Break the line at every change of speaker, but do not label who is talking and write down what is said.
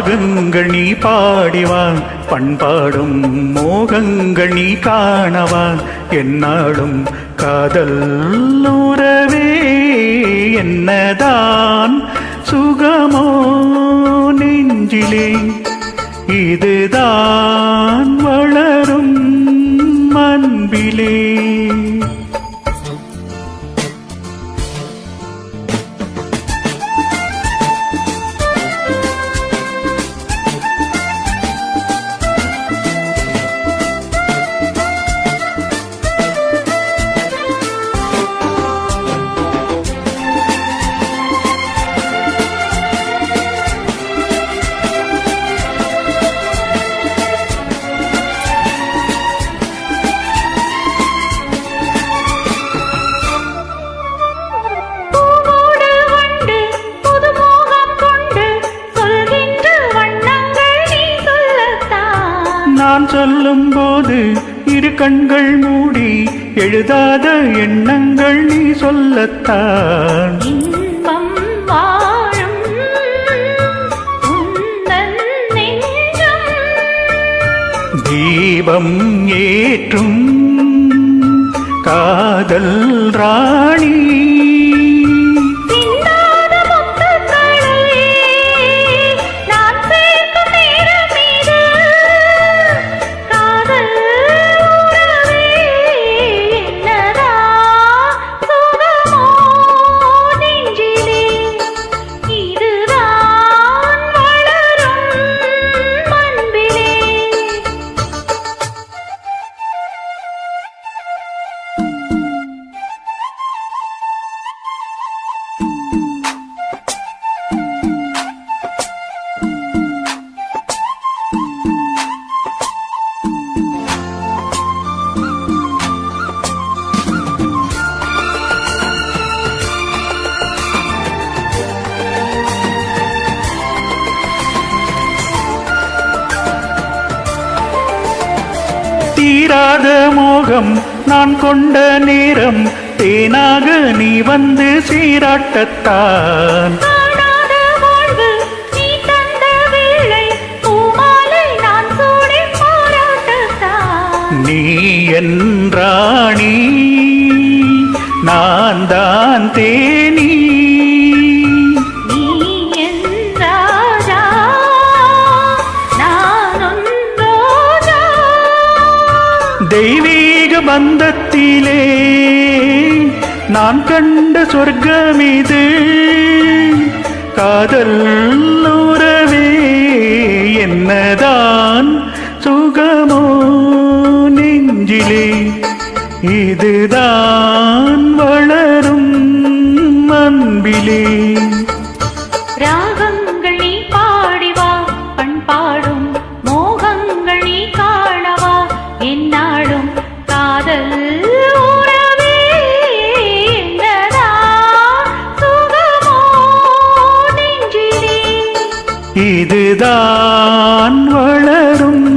ராகங்கள் நீ பாடிவா பண்பாடும் மோகங்கள் நீ காணவா என்னாலும் காதல் உறவே என்னதான் சுகமோ நெஞ்சிலே இதுதான் வளரும் அன்பிலே. நான் சொல்லும் போது இரு கண்கள் மூடி எழுதாத எண்ணங்கள் நீ சொல்லத்தான்.
இன்பம் வாழும் உந்தன் நெஞ்சம்
தீபம் ஏற்றும் காதல் ராணி தீராத மோகம் நான் கொண்ட நேரம் தேனாக நீ வந்து சீராட்டத்தான். நீ என்றாணி நான் தான் தேனி தெய்வீக பந்தத்திலே நான் கண்ட சொர்க்கமிது காதல் உறவே என்னதான் சுகமோ நெஞ்சிலே இதுதான் வளரும் அன்பிலே.
ராகங்கள் நீ பாடிவா பண்பாடும் மோகங்கள் நீ காணவா என்னாலும் காதல் உறவே என்னதான் சுகமோ நெஞ்சிலே
இதுதான் வளரும்